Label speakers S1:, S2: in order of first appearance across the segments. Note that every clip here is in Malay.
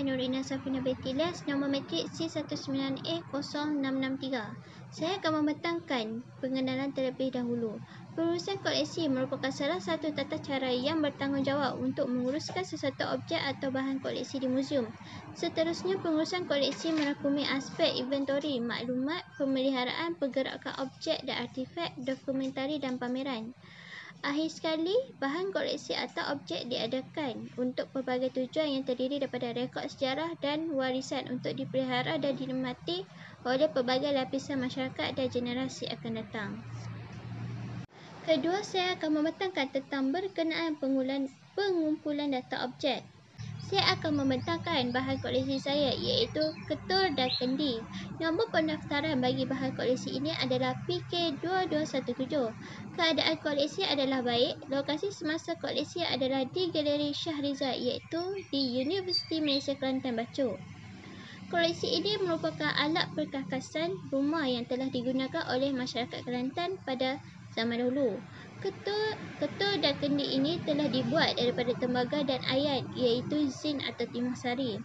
S1: saya Nurina Safina Betiles, nombor matrik C19A0663. Saya akan membentangkan pengenalan terlebih dahulu. Pengurusan koleksi merupakan salah satu tata cara yang bertanggungjawab untuk menguruskan sesuatu objek atau bahan koleksi di muzium. Seterusnya, pengurusan koleksi merangkumi aspek inventori, maklumat, pemeliharaan, pergerakan objek dan artifak, dokumentari dan pameran. Akhir sekali, bahan koleksi atau objek diadakan untuk pelbagai tujuan yang terdiri daripada rekod sejarah dan warisan untuk dipelihara dan dinikmati oleh pelbagai lapisan masyarakat dan generasi akan datang. Kedua, saya akan membentangkan tentang berkenaan pengumpulan data objek. Saya akan membentangkan bahan koleksi saya iaitu ketul dan kendi. Nombor pendaftaran bagi bahan koleksi ini adalah PK2217. Keadaan koleksi adalah baik. Lokasi semasa koleksi adalah di Galeri Shah Rizal iaitu di Universiti Malaysia Kelantan Bachur. Koleksi ini merupakan alat perkakasan rumah yang telah digunakan oleh masyarakat Kelantan pada zaman dahulu. Ketul dan kendi ini telah dibuat daripada tembaga dan ayat iaitu zin atau timuh sari.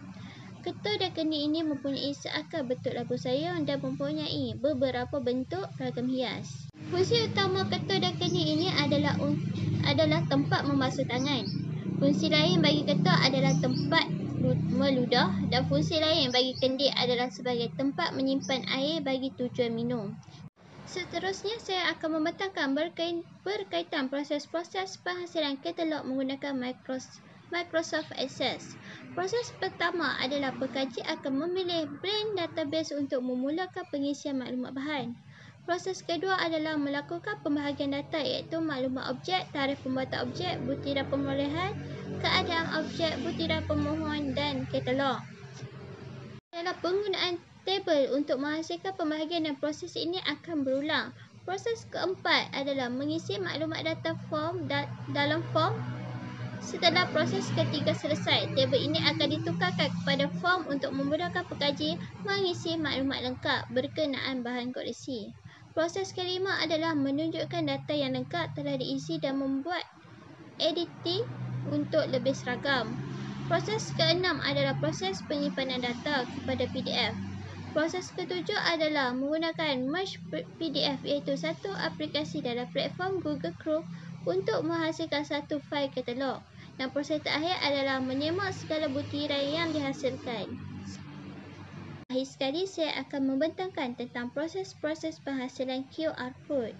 S1: Ketul dan kendi ini mempunyai seakar bentuk labu sayur dan mempunyai beberapa bentuk ragam hias. Fungsi utama ketul dan kendi ini adalah tempat membasuh tangan. Fungsi lain bagi ketul adalah tempat meludah dan fungsi lain bagi kendi adalah sebagai tempat menyimpan air bagi tujuan minum. Seterusnya, saya akan membentangkan berkaitan proses-proses penghasilan katalog menggunakan Microsoft Access. Proses pertama adalah pengkaji akan memilih brand database untuk memulakan pengisian maklumat bahan. Proses kedua adalah melakukan pembahagian data iaitu maklumat objek, tarikh pembuatan objek, butiran perolehan, keadaan objek, butiran pemohon dan katalog. Adalah penggunaan tabel untuk menghasilkan pembahagian dan proses ini akan berulang. Proses keempat adalah mengisi maklumat data dalam form. Setelah proses ketiga selesai, tabel ini akan ditukarkan kepada form untuk memudahkan pengkaji mengisi maklumat lengkap berkenaan bahan koleksi. Proses kelima adalah menunjukkan data yang lengkap telah diisi dan membuat editing untuk lebih seragam. Proses keenam adalah proses penyimpanan data kepada PDF. Proses ketujuh adalah menggunakan Merge PDF iaitu satu aplikasi dalam platform Google Chrome untuk menghasilkan satu fail katalog. Dan proses terakhir adalah menyemak segala butiran yang dihasilkan. Akhir sekali, saya akan membentangkan tentang proses-proses penghasilan QR Code.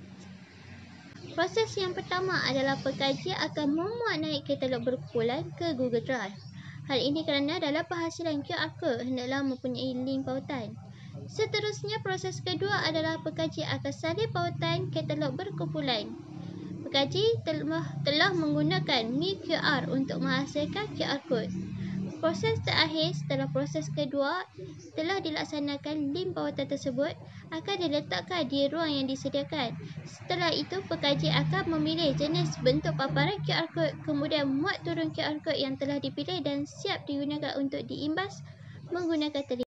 S1: Proses yang pertama adalah pengkaji akan memuat naik katalog berkumpulan ke Google Drive. Hal ini kerana dalam penghasilan QR Code hendaklah mempunyai link pautan. Seterusnya, proses kedua adalah pengkaji akan salin pautan katalog berkumpulan. Pengkaji telah menggunakan MiQR untuk menghasilkan QR Code. Proses terakhir setelah proses kedua telah dilaksanakan, link pautan tersebut akan diletakkan di ruang yang disediakan. Setelah itu, pengkaji akan memilih jenis bentuk paparan QR Code, kemudian muat turun QR Code yang telah dipilih dan siap digunakan untuk diimbas menggunakan telefon.